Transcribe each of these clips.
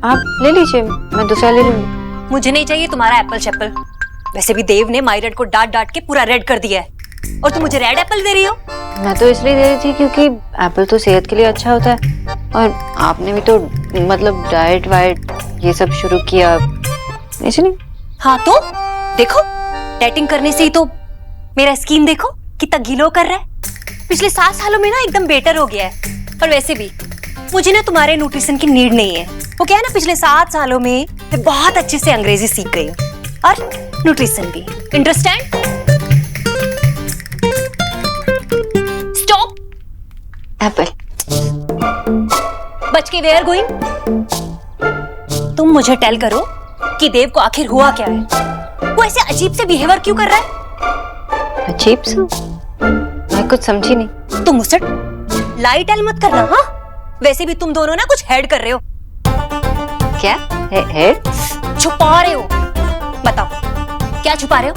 आप ले लीजिए, मैं दूसरा ले लूंगी। मुझे नहीं चाहिए तुम्हारा एप्पल शैप्पल। वैसे भी देव ने माई रेड को डांट डांट के पूरा रेड कर दिया है और तुम मुझे रेड एप्पल दे रही हो। मैं तो इसलिए दे रही थी क्योंकि एप्पल तो सेहत के लिए अच्छा होता है, और आपने भी तो मतलब डाइट वाइट ये सब शुरू किया इसलिए। हाँ तो देखो, डाइटिंग करने से ही तो मेरा स्किन देखो कितना ग्लो कर रहा है। पिछले 7 सालों में ना एकदम बेटर हो गया है। और वैसे भी मुझे ना तुम्हारे न्यूट्रिशन की नीड नहीं है। वो क्या है ना, पिछले 7 सालों में मैं बहुत अच्छे से अंग्रेजी सीख गई हूँ और न्यूट्रिशन भी। अंडरस्टैंड? स्टॉप। एप्पल। बच के वेयर गोइंग? तुम मुझे टेल करो कि देव को आखिर हुआ क्या है? वो ऐसे अजीब से बिहेवियर क्यों कर रहा है? अजीब सा? मैं कुछ समझी नहीं। तुम मुझसे लाई टेल मत करना। हाँ, वैसे भी तुम दोनों ना कुछ हेड कर रहे हो। क्या हेड? छुपा रहे हो। बताओ क्या छुपा रहे हो?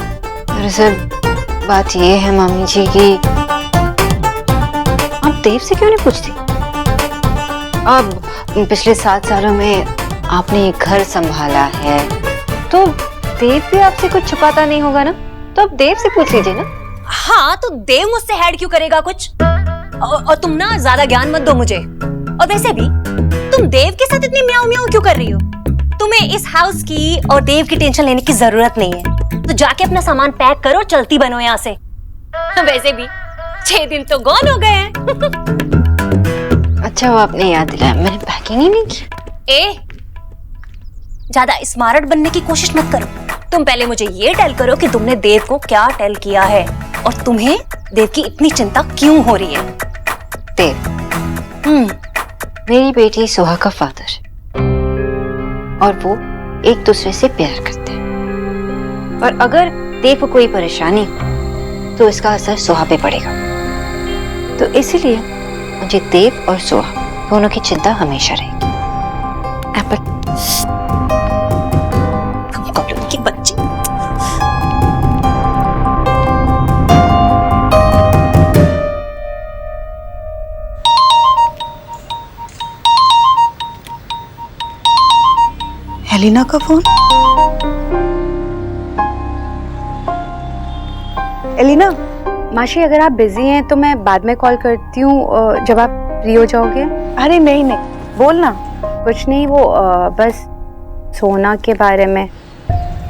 दरअसल बात ये है मामी जी कि आप देव से क्यों नहीं पूछती? अब पिछले 7 सालों में आपने ये घर संभाला है, तो देव भी आपसे कुछ छुपाता नहीं होगा ना? तो आप देव से पूछ लीजिए ना। हाँ तो देव मुझसे हेड क्यों करेगा कुछ? और तुम ना ज्यादा ज्ञान मत दो मुझे। और वैसे भी तुम देव के साथ इतनी म्याऊं म्याऊं क्यों कर रही हो? तुम्हें इस हाउस की और देव की टेंशन लेने की जरूरत नहीं है। तो जाके अपना सामान पैक करो, चलती बनो यहाँ से। वैसे भी 6 दिन तो गॉन हो गए हैं। अच्छा वो आपने याद दिलाया, मैंने पैकिंग ही नहीं की। ए, ज्यादा स्मार्ट बनने की कोशिश मत करो। तुम पहले मुझे ये टेल करो कि तुमने देव को क्या टेल किया है और तुम्हें देव की इतनी चिंता क्यों हो रही है? देव मेरी बेटी सोहा का फादर है और वो एक दूसरे से प्यार करते हैं, और अगर देव को कोई परेशानी हो तो इसका असर सोहा पे पड़ेगा। तो इसीलिए मुझे देव और सोहा दोनों की चिंता हमेशा रहेगी। एप्पल। की बच्ची। एलिना का फोन। एलिना। माशी अगर आप बिजी हैं तो मैं बाद में कॉल करती हूँ जब आप फ्री हो जाओगे। अरे नहीं नहीं, बोल ना। कुछ नहीं, वो बस सोना के बारे में।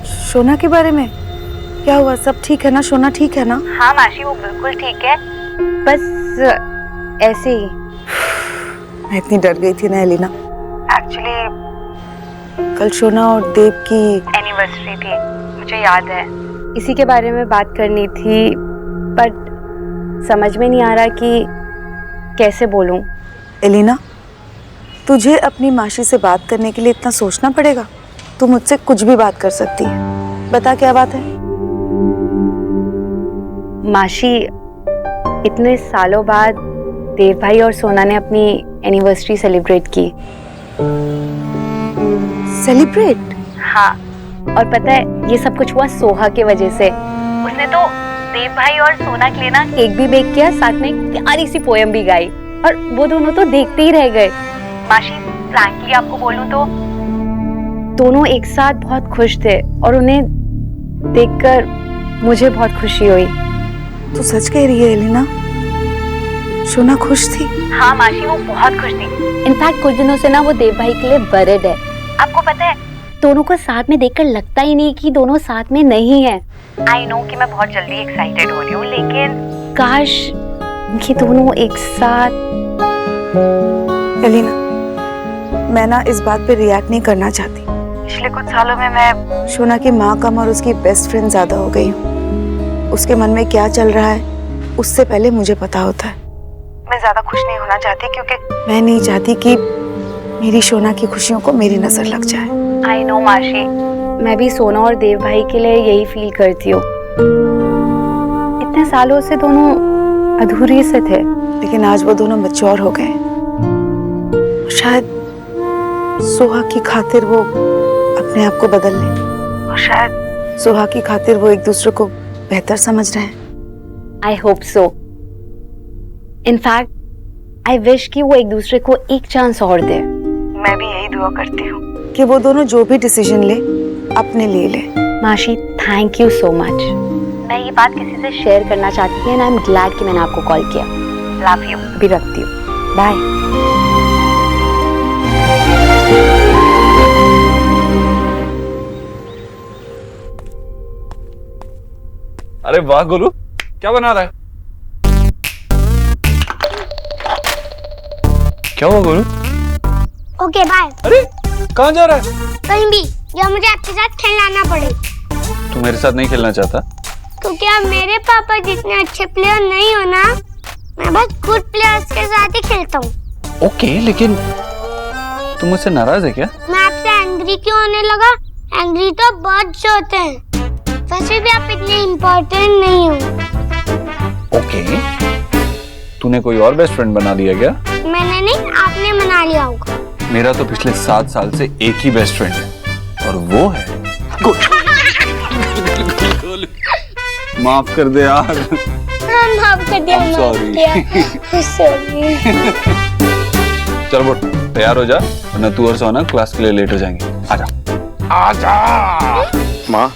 सोना के बारे में क्या हुआ? सब ठीक है ना? सोना ठीक है ना? हाँ माशी, वो बिल्कुल ठीक है, बस ऐसे ही। मैं इतनी डर गई थी ना एलिना। एक्चुअली कल सोना और देव की एनिवर्सरी थी, मुझे याद है। इसी के बारे में बात करनी थी, पर समझ में नहीं आ रहा कि कैसे बोलूं। एलिना, तुझे अपनी मासी से बात करने के लिए इतना सोचना पड़ेगा? तू मुझसे कुछ भी बात कर सकती है। बता क्या बात है? माशी, इतने सालों बाद देव भाई और सोना ने अपनी एनिवर्सरी सेलिब्रेट की। सेलिब्रेट? हाँ, और पता है ये सब कुछ हुआ सोहा की वजह से। उसने तो देव भाई और सोना के लिए ना केक भी बेक किया, साथ में एक प्यारी सी पोयम भी गाई, और वो दोनों तो देखते ही रह गए। माशी, फ्रैंकली आपको बोलूं तो दोनों एक साथ बहुत खुश थे और उन्हें देखकर मुझे बहुत खुशी हुई। तू सच कह रही है एलिना? सोना खुश थी? हाँ माशी, वो बहुत खुश थी। इनफैक्ट कुछ दिनों से ना वो देव भाई के लिए वरिड है। आपको पता है, दोनों को साथ में देखकर लगता ही नहीं कि दोनों साथ में नहीं है। आई नो कि मैं बहुत जल्दी एक्साइटेड हो रही हूँ, लेकिन काश ये दोनों एक साथ। एलिना, मैं ना इस बात पे रिएक्ट नहीं करना चाहती। पिछले कुछ सालों में मैं सोना की माँ कम और उसकी बेस्ट फ्रेंड ज्यादा हो गई हूँ। उसके मन में क्या चल रहा है उससे पहले मुझे पता होता है। मैं ज्यादा खुश नहीं होना चाहती क्योंकि मैं नहीं चाहती कि मेरी सोना की खुशियों को मेरी नजर लग जाए। आई नो माशी, मैं भी सोना और देव भाई के लिए यही फील करती हूँ। इतने सालों से दोनों अधूरे से थे, लेकिन आज वो दोनों मैच्योर हो गए। शायद सोहा की खातिर वो अपने आप को बदल लें, और शायद सोहा की खातिर वो एक दूसरे को बेहतर समझ रहे हैं। I hope so. In fact I wish कि वो एक दूसरे को एक चांस और दे। मैं भी यही दुआ करती हूँ कि वो दोनों जो भी डिसीजन ले अपने लिए ले। माशी, थैंक यू सो मच। मैं ये बात किसी से शेयर करना चाहती थी एंड आई एम ग्लैड कि मैंने आपको कॉल किया। Love you. अभी रखती हूँ, बाय। अरे वाह गोलू, क्या बना रहा है? क्या हुआ गोलू? Okay bye. अरे कहाँ जा रहा है? कहीं भी जो मुझे आपके साथ खेलना पड़े, तू मेरे साथ नहीं खेलना चाहता? क्योंकि आप मेरे पापा जितने अच्छे प्लेयर नहीं हो ना, मैं बस गुड प्लेयर्स के साथ ही खेलता हूँ। ओके, लेकिन तुम मुझसे नाराज है क्या? मैं आपसे एंग्री क्यों होने लगा? एंग्री तो बर्ड्स होते हैं। वैसे भी आप इतने इम्पोर्टेंट नहीं हो। ओके, तूने कोई और बेस्ट फ्रेंड बना लिया क्या? मैंने नहीं, आपने मना लिया होगा। मेरा तो पिछले 7 साल से एक ही बेस्ट फ्रेंड है और वो है गोलू। माफ कर दे यार। माफ कर दिया, सॉरी। चल बोल, तैयार हो जा वरना तू और सोना क्लास के लिए लेट हो जाएंगे। आजा आजा। माँ,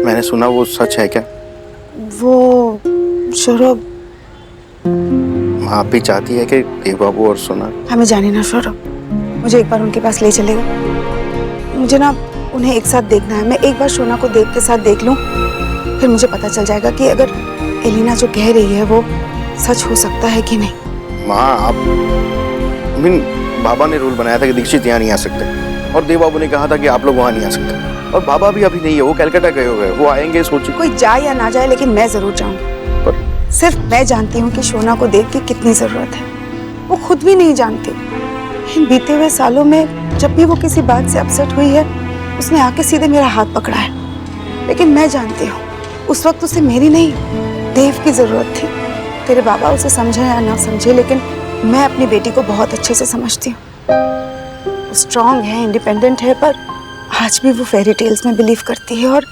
मैंने सुना वो सच है क्या? वो सौरभ, माँ आप भी चाहती है कि देव बाबू और सोना? हमें जाने ना सौरभ, मुझे एक बार उनके पास ले चलेगा? मुझे ना उन्हें एक साथ देखना है। मैं एक बार सोना को देव के साथ देख लूं, फिर मुझे पता चल जाएगा कि अगर एलिना जो कह रही है वो सच हो सकता है कि नहीं। माँ आप, बाबा ने रूल बनाया था कि दीक्षित यहाँ नहीं आ सकते और देव बाबू ने कहा था कि आप लोग वहाँ नहीं आ सकते, और बाबा भी अभी नहीं है, वो कलकत्ता गए हुए हैं। वो आएंगे, सोचिए। कोई जाए या ना जाए लेकिन मैं जरूर जाऊंगी। पर सिर्फ मैं जानती हूँ कि सोना को देव की कितनी जरूरत है, वो खुद भी नहीं जानती। इन बीते हुए सालों में जब भी वो किसी बात से अपसेट हुई है, उसने आके सीधे मेरा हाथ पकड़ा है। लेकिन मैं जानती हूँ उस वक्त उसे मेरी नहीं, देव की जरूरत थी। तेरे बाबा उसे समझे या ना समझे, लेकिन मैं अपनी बेटी को बहुत अच्छे से समझती हूँ। वो स्ट्रांग है, इंडिपेंडेंट है, पर आज भी वो फेरी टेल्स में बिलीव करती है और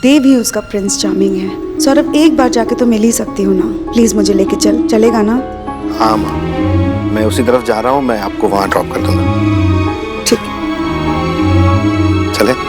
देव ही उसका प्रिंस चार्मिंग है। सौरभ, एक बार जाके तो मिल ही सकती हूँ ना, प्लीज मुझे लेके चल, चलेगा ना? हाँ माँ, मैं उसी तरफ जा रहा हूँ, मैं आपको वहाँ ड्रॉप कर दूंगा। ठीक, चले?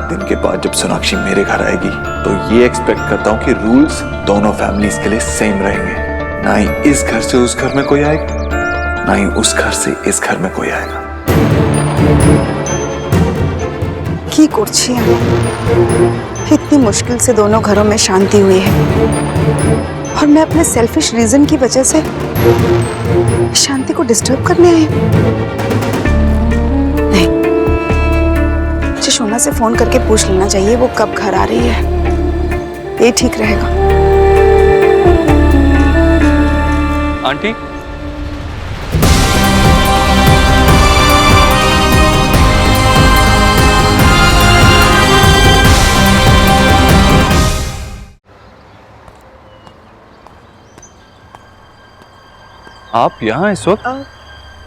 दिन के बाद जब सोनाक्षी मेरे घर आएगी तो ये एक्सपेक्ट करता हूँ कि रूल्स दोनों फैमिलीज के लिए सेम रहेंगे। ना ही इस घर से उस घर में कोई आएगा, ना ही उस घर से इस घर में कोई आएगा। की कुर्सियां, इतनी मुश्किल से दोनों घरों में शांति हुई है और मैं अपने सेल्फिश रीजन की वजह से शांति को डिस्टर्ब करने आई हूं। नहीं, मुझे सोना से फोन करके पूछ लेना चाहिए वो कब घर आ रही है, ये ठीक रहेगा। आंटी, आप यहाँ इस वक्त?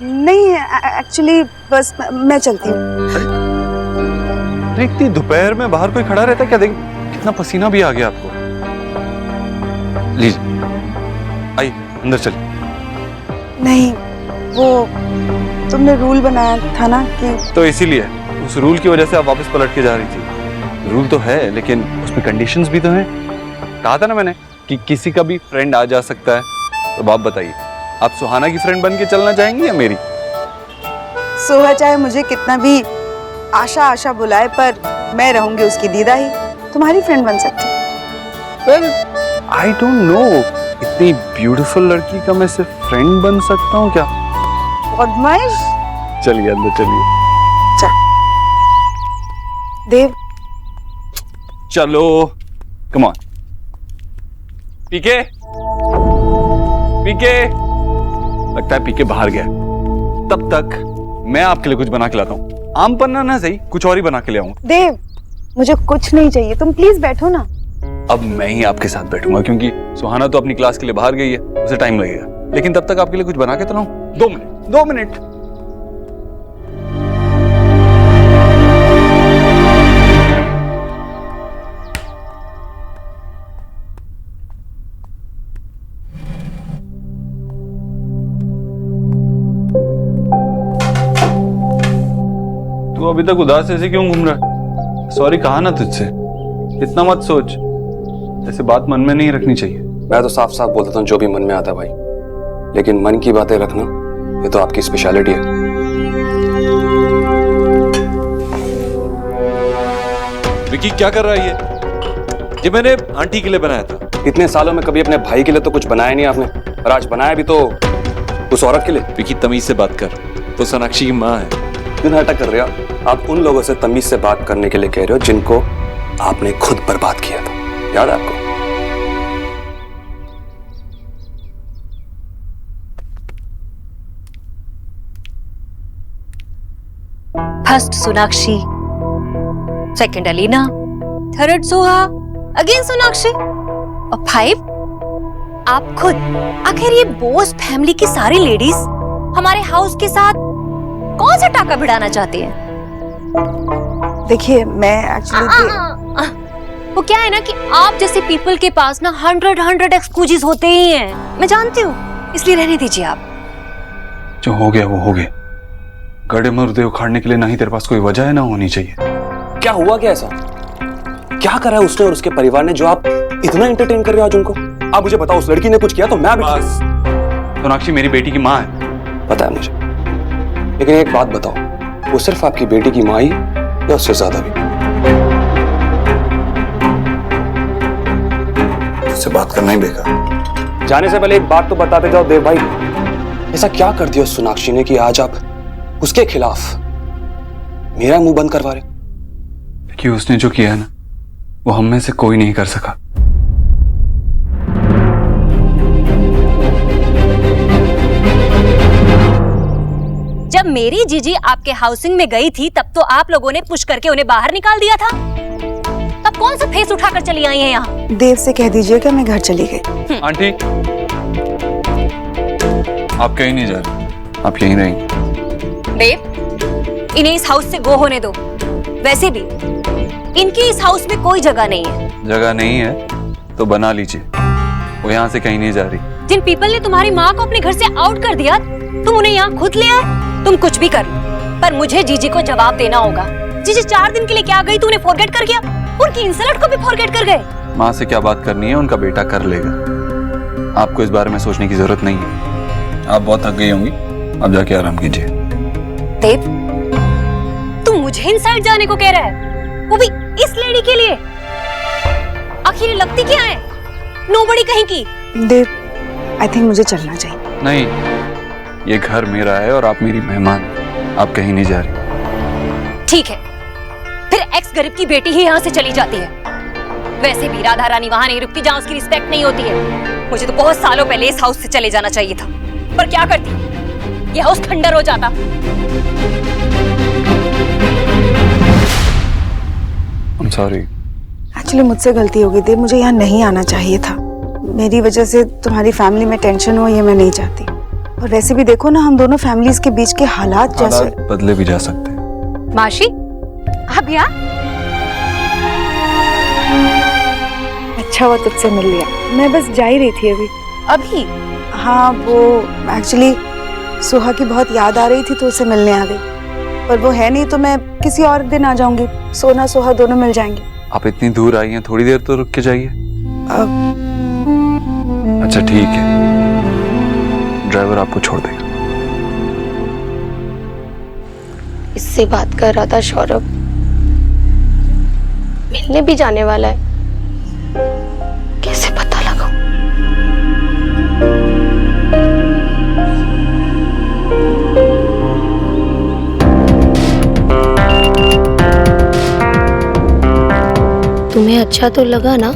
नहीं, एक्चुअली बस मैं चलती हूँ। इतनी दोपहर में बाहर कोई खड़ा रहता क्या? देख कितना पसीना भी आ गया आपको। लीजिए, आइए अंदर चलिए। नहीं, वो तुमने रूल बनाया था ना कि, तो इसीलिए उस रूल की वजह से आप वापस पलट के जा रही थी। रूल तो है लेकिन उसमें कंडीशंस भी तो हैं। कहा था ना मैंने कि किसी का भी फ्रेंड आ जा सकता है। तो आप बताइए, आप सुहाना की फ्रेंड बन के चलना चाहेंगी या मेरी? सोहा चाहे मुझे कितना भी आशा आशा बुलाए, पर मैं रहूंगी उसकी दीदा ही, तुम्हारी फ्रेंड बन सकती। वेल, आई डोंट नो, इतनी ब्यूटीफुल लड़की का मैं सिर्फ फ्रेंड बन सकता हूँ क्या? बदमाश। चलिए अंदर चलिए। चल देव, चलो, कम ऑन। पीके, पीके, लगता है पीके बाहर गया। तब तक मैं आपके लिए कुछ बना के लाता हूँ। आम पन्ना ना सही, कुछ और ही बना के ले आऊंगा। देव, मुझे कुछ नहीं चाहिए, तुम प्लीज बैठो ना। अब मैं ही आपके साथ बैठूंगा क्योंकि सुहाना तो अपनी क्लास के लिए बाहर गई है, उसे टाइम लगेगा। लेकिन तब तक आपके लिए कुछ बना के तो लाऊं। 2 मिनट। तू अभी तक उदास ऐसे क्यों घूम रहा है? सॉरी कहा ना तुझसे, इतना मत सोच, ऐसे बात मन में नहीं रखनी चाहिए। मैं तो साफ साफ बोलता हूँ जो भी मन में आता भाई, लेकिन मन की बातें रखना ये तो आपकी स्पेशलिटी है। विकी क्या कर रहा है ये मैंने आंटी के लिए बनाया था। इतने सालों में कभी अपने भाई के लिए तो कुछ बनाया नहीं आपने, और आज बनाया भी तो उस औरत के लिए। विकी तमीज से बात कर, तो सोनाक्षी की माँ है। क्यों नाटक कर रहे हो आप? उन लोगों से तमीज से बात करने के लिए कह रहे हो जिनको आपने खुद बर्बाद किया था, याद है आपको? First Sonakshi, second Alina, third Soha, again Sonakshi और 5 आप खुद। आखिर ये बोस फैमिली की सारी लेडीज हमारे हाउस के साथ कौन सा टाका भिड़ाना चाहती हैं? देखिए मैं एक्चुअली वो क्या है ना कि आप जैसे पीपल के पास ना 100 एक्सक्यूजेस होते ही हैं, मैं जानती हूँ, इसलिए रहने दीजिए आप। जो हो गया वो हो गया। गड़े मुर्दे उखाड़ने के लिए ना ही तेरे पास कोई वजह है ना होनी चाहिए। क्या हुआ क्या ऐसा? क्या करा है उसने और उसके परिवार ने जो आप इतना एंटरटेन कर रहे हो आज उनको? आप मुझे बताओ, उस लड़की ने कुछ किया तो मैं भी। बस, सोनाक्षी मेरी बेटी की माँ है। पता है मुझे, लेकिन एक बात बताओ, वो सिर्फ आपकी बेटी की माँ ही या उससे ज्यादा भी? इससे बात करना ही बेकार। जाने से पहले एक बात तो बताते जाओ देव भाई, ऐसा क्या कर दिया सोनाक्षी ने कि आज आप उसके खिलाफ मेरा मुंह बंद करवा रहे? कि उसने जो किया है ना वो हम में से कोई नहीं कर सका। जब मेरी जीजी आपके हाउसिंग में गई थी तब तो आप लोगों ने पुश करके उन्हें बाहर निकाल दिया था। तब कौन सा फेस उठाकर चली आई हैं यहाँ? देव से कह दीजिएगा मैं घर चली गई। आंटी आप कहीं नहीं जा रहे, आप यहीं रहेंगे। देव, इन्हें इस हाउस से गो होने दो। वैसे भी इनकी इस हाउस में कोई जगह नहीं है। जगह नहीं है तो बना लीजिए, वो यहाँ से कहीं नहीं जा रही। जिन पीपल ने तुम्हारी माँ को अपने घर से आउट कर दिया, तुम उन्हें यहाँ खुद ले आए। तुम कुछ भी कर लो, पर मुझे जीजी को जवाब देना होगा। जीजी 4 दिन के लिए क्या गई, तूने फॉरगेट कर गया? उनकी इंसल्ट को भी फॉरगेट कर गए। माँ से क्या बात करनी है, उनका बेटा कर लेगा। आपको इस बारे में सोचने की जरूरत नहीं है। आप बहुत थक गई होंगी, अब जाके आराम कीजिए। देव, तुम मुझे इनसाइड जाने को कह रहा है, वो भी इस लेडी के लिए? आखिर ये लगती क्या है? नोबड़ी कहीं की। देव, आई थिंक मुझे चलना चाहिए। नहीं, ये घर मेरा है और आप मेरी मेहमान, आप कहीं नहीं जा रही। ठीक है, फिर एक्स गरीब की बेटी ही यहाँ से चली जाती है। वैसे भी राधा रानी वहाँ नहीं रुकती जहाँ उसकी रिस्पेक्ट नहीं होती है। मुझे तो बहुत सालों पहले इस हाउस से चले जाना चाहिए था, पर क्या करती, ये हाउस खंडर हो जाता। I'm sorry। एक्चुअली मुझसे गलती हो गई देव, मुझे यहाँ नहीं आना चाहिए था। मेरी वजह से तुम्हारी फैमिली में टेंशन हो ये मैं नहीं चाहती। और वैसे भी देखो ना, हम दोनों फैमिलीज के बीच के हालात जैसे बदले भी जा सकते हैं। माशी, आप यहाँ? अच्छा हुआ तुझसे मिल लिया, मैं बस जा ही रही थी अभी। अभी? हाँ, वो एक्चुअली सुहा की बहुत याद आ रही थी तो उसे मिलने आ गई। पर वो है नहीं तो मैं किसी और दिन आ जाऊंगी, सोना सुहा दोनों मिल जाएंगे। आप इतनी दूर आई हैं, थोड़ी देर तो रुक के जाइए। अच्छा ठीक है, ड्राइवर आपको छोड़ देगा। इससे बात कर रहा था सौरभ, मिलने भी जाने वाला है। कैसे पता लगा? तुम्हें अच्छा तो लगा ना?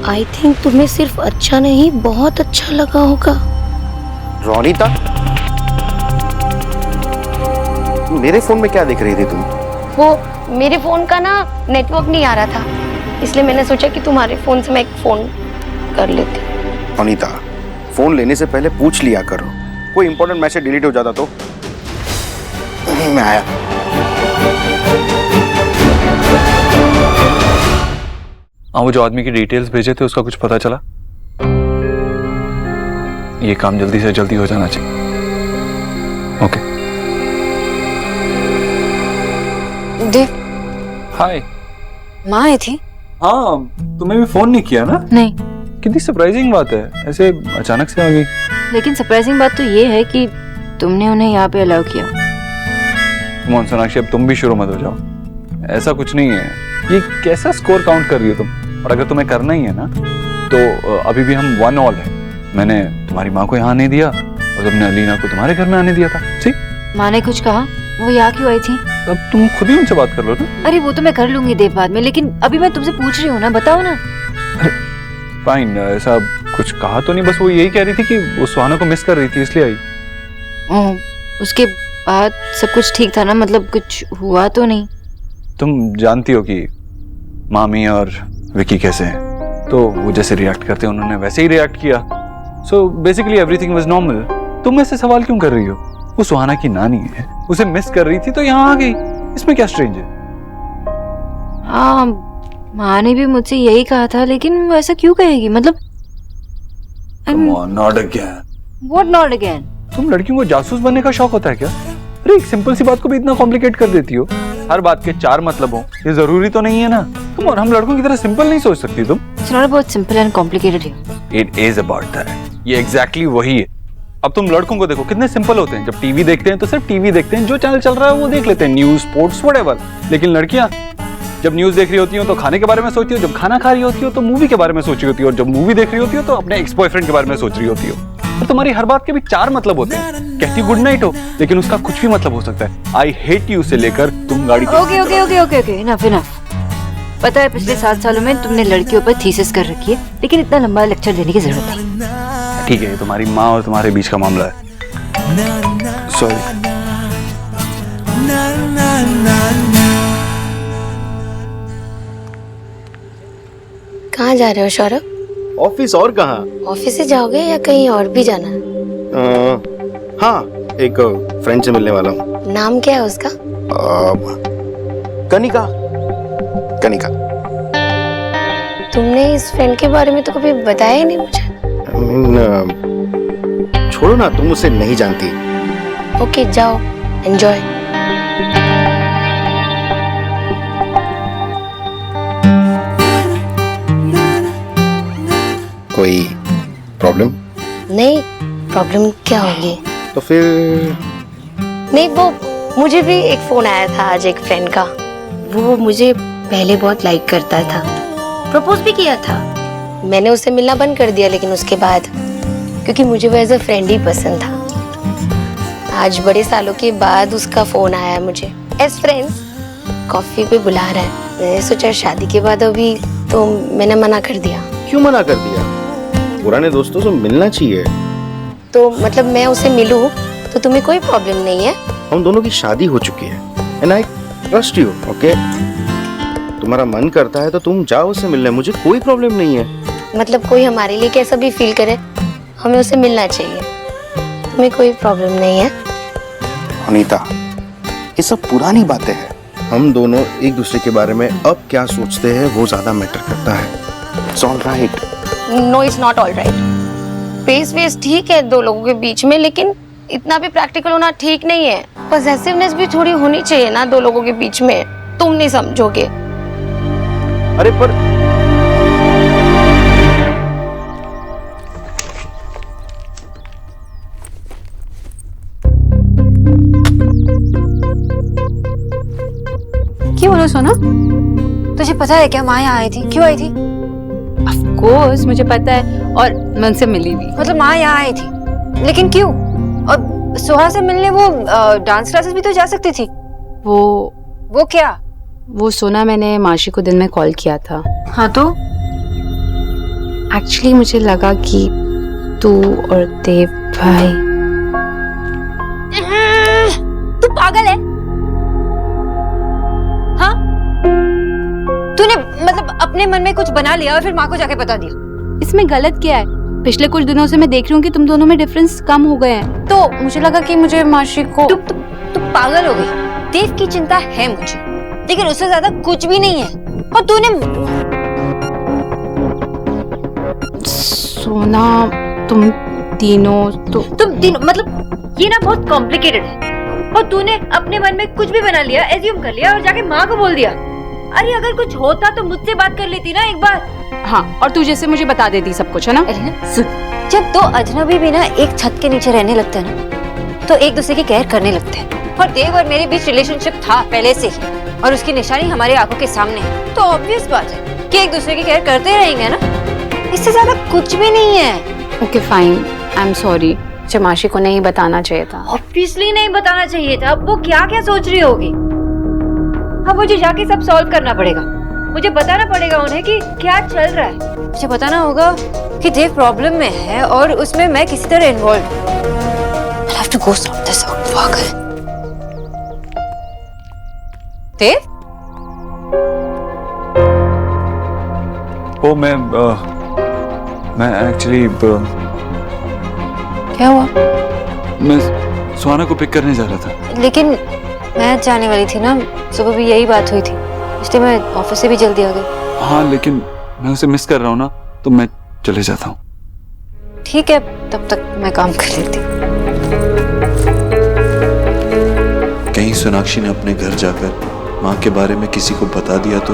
आई थिंक तुम्हें सिर्फ अच्छा नहीं बहुत अच्छा लगा होगा। रोनिता, मेरे फोन में क्या देख रही थी तुम? वो मेरे फोन का ना नेटवर्क नहीं आ रहा था, इसलिए मैंने सोचा कि तुम्हारे फोन से मैं एक फोन कर लेती। रोनिता, फोन लेने से पहले पूछ लिया करो, कोई इंपॉर्टेंट मैसेज डिलीट हो जाता तो। मैं आया। वो जो आदमी की डिटेल्स भेजे थे उसका कुछ पता चला? ये काम जल्दी से जल्दी हो जाना चाहिए। ओके। देव, हाय। माँ आई थी? हाँ, तुम्हें भी फोन नहीं किया ना? नहीं। कितनी सरप्राइजिंग बात है, ऐसे अचानक से आ गई। लेकिन सरप्राइजिंग बात तो ये है कि तुमने उन्हें यहाँ पे अलाउ किया। मोहन सोनाक्षी, अब तुम भी शुरू मत हो जाओ। ऐसा कुछ नहीं है। ये कैसा स्कोर काउंट कर रही हो तुम? और अगर तुम्हें करना ही है ना तो अभी भी हम 1-1 है। मैंने तुम्हारी माँ को यहाँ आने दिया और तुमने अलीना को तुम्हारे घर में आने दिया था। ठीक? माँ ने कुछ कहा? वो यहाँ क्यों आई थी? अब तुम खुद ही उनसे बात कर लो ना। अरे वो तो मैं कर लूंगी देव बाद में, लेकिन अभी मैं तुमसे पूछ रही हूँ ना, बताओ ना। फाइन, ऐसा कुछ कहा तो नहीं, बस वो यही कह रही थी कि वो सुहाना को मिस कर रही थी इसलिए आई। उसके बाद सब कुछ ठीक था ना? मतलब कुछ हुआ तो नहीं? तुम जानती हो कि मामी और विकी कैसे हैं, तो वो जैसे रिएक्ट करते हैं उन्होंने वैसे ही रिएक्ट किया। So basically everything was normal. तुम ऐसे सवाल क्यों कर रही हो? वो सुहाना की नानी है, उसे मिस कर रही थी तो यहाँ आ गई, इसमें क्या स्ट्रेंज है? हाँ, माँ ने भी मुझसे यही कहा था, लेकिन वो ऐसा क्यों कहेगी? मतलब not again. What not again? तुम लड़कियों को जासूस बनने का शौक होता है क्या? अरे एक सिंपल सी बात को भी इतना कॉम्प्लिकेट कर देती हो। हर बात के 4 मतलब हो, ये जरूरी तो नहीं है ना। तुम और हम लड़कों की तरह सिंपल नहीं सोच सकती तुम। It's not about simple and complicated here. It is about that. ये एग्जैक्टली वही है। अब तुम लड़कों को देखो, कितने सिंपल होते हैं। जब टीवी देखते हैं तो सिर्फ टीवी देखते हैं, जो चैनल चल रहा है वो देख लेते हैं, न्यूज, स्पोर्ट्स, व्हाटएवर। लेकिन लड़कियां जब न्यूज देख रही होती हो तो खाने के बारे में सोचती हो, जब खाना खा रही होती हो तो मूवी के बारे में सोच रही होती हो, और जब मूवी देख रही होती हो तो अपने एक्स बॉयफ्रेंड के बारे में सोच रही होती हो। और तुम्हारी हर बात के भी 4 मतलब होते हैं। कहती गुड नाइट हो, लेकिन उसका कुछ भी मतलब हो सकता है। आई हेट यू से लेकर तुम गाड़ी okay okay okay okay okay, enough enough. पता है पिछले 7 सालों में तुमने लड़कियों पर थीसिस कर रखी है, लेकिन इतना लंबा लेक्चर देने की जरूरत नहीं। ठीक है, ये तुम्हारी माँ और तुम्हारे बीच का मामला है। सॉरी। कहाँ जा रहे हो सौरभ? ऑफिस और कहाँ? ऑफिस से जाओगे या कहीं और भी जाना? हाँ, एक फ्रेंड से मिलने वाला हूँ। नाम क्या है उसका? कनिका। कनिका। तुमने इस फ्रेंड के बारे में तो कभी बताया ही नहीं मुझे। छोड़ो ना, तुम उसे नहीं जानती। ओके, जाओ, एंजॉय। कोई प्रॉब्लम? नहीं, प्रॉब्लम क्या होगी? तो फिर नहीं, वो मुझे भी एक फोन आया था आज एक फ्रेंड का। वो मुझे पहले बहुत लाइक करता था, प्रपोज भी किया था। मैंने उससे मिलना बंद कर दिया, लेकिन उसके बाद क्योंकि मुझे वो एज अ फ्रेंड ही पसंद था। आज बड़े सालों के बाद उसका फोन आया मुझे एज फ्रेंड्स, कॉफी पे बुला रहा है। मैंने सोचा शादी के बाद अभी, तो मैंने मना कर दिया। क्यों मना कर दिया? पुराने दोस्तों से मिलना चाहिए। तो मतलब मैं उसे मिलूं तो तुम्हें कोई प्रॉब्लम नहीं है? हम दोनों की शादी हो चुकी है and I trust you, okay? तुम्हारा मन करता है तो तुम जाओ उससे मिलने, मुझे कोई प्रॉब्लम नहीं है। मतलब कोई हमारे लिए कैसा भी फील करे, हमें उसे मिलना चाहिए। तुम्हें कोई प्रॉब्लम नहीं है? अनीता, ये सब पुरानी बातें हैं। हम दोनों एक दूसरे के बारे में अब क्या सोचते हैं वो ज्यादा मैटर करता है। It's all right. No, it's not all right. Space वेस ठीक है 2 लोगों के बीच में, लेकिन इतना भी प्रैक्टिकल होना ठीक नहीं है। पॉसेसिवनेस भी थोड़ी होनी चाहिए ना 2 लोगों के बीच में। तुम नहीं समझोगे। अरे पर क्यों बोलो सोना? तुझे पता है क्या माँ यहाँ आई थी? क्यों आई थी? ऑफ कोर्स मुझे पता है, और मैं उनसे मिली भी। मतलब माँ यहाँ आई थी, लेकिन क्यों? और सोहा से मिलने वो डांस क्लासेस भी तो जा सकती थी। वो क्या? वो सोना, मैंने माशी को दिन में कॉल किया था। हाँ तो? एक्चुअली मुझे लगा कि तू और देव भाई। तू पागल है? हाँ? तूने मतलब अपने मन में कुछ बना लिया और फिर माँ को जाके बता दिया? इसमें गलत क्या है? पिछले कुछ दिनों से मैं देख रही हूँ कि तुम दोनों में डिफरेंस कम हो गए हैं, तो मुझे लगा कि मुझे माशी को तू पागल हो गई। देव की चिंता है मुझे, लेकिन उससे ज्यादा कुछ भी नहीं है। और तूने सोना, तुम तीनों मतलब ये ना बहुत कॉम्प्लिकेटेड है। और तूने अपने मन में कुछ भी बना लिया, एज्यूम कर लिया और जाके माँ को बोल दिया। अरे अगर कुछ होता तो मुझसे बात कर लेती ना एक बार। हाँ, और तू जैसे मुझे बता देती सब कुछ, है ना? सुन, जब दो अजनबी भी ना एक छत के नीचे रहने लगते हैं ना, तो एक दूसरे की केयर करने लगते हैं। और देव और मेरे बीच रिलेशनशिप था पहले से ही, और उसकी निशानी हमारी आंखों के सामने है। तो ऑब्वियस बात है कि एक दूसरे की केयर करते रहेंगे ना, इससे ज्यादा कुछ भी नहीं है। Okay fine, I am sorry, मुझे माशी को नहीं बताना चाहिए था। ऑब्वियसली नहीं बताना चाहिए था। अब वो क्या क्या सोच रही होगी। अब मुझे जाके सब सॉल्व करना पड़ेगा। मुझे बताना पड़ेगा उन्हें कि क्या चल रहा है। मुझे बताना होगा कि देव प्रॉब्लम में है और उसमें मैं किसी तरह involve. I'll have to go sort this out. पागल। देव? ओ मैं एक्चुअली क्या हुआ? मैं सुहाना को पिक करने जा रहा था। लेकिन मैं जाने वाली थी ना, सुबह भी यही बात हुई थी, इसलिए मैं ऑफिस से भी जल्दी आ गई। हाँ, लेकिन मैं उसे मिस कर रहा हूँ ना, तो मैं चले जाता हूँ। ठीक है, तब तक मैं काम कर लेती। कहीं सोनाक्षी ने अपने घर जाकर माँ के बारे में किसी को बता दिया तो?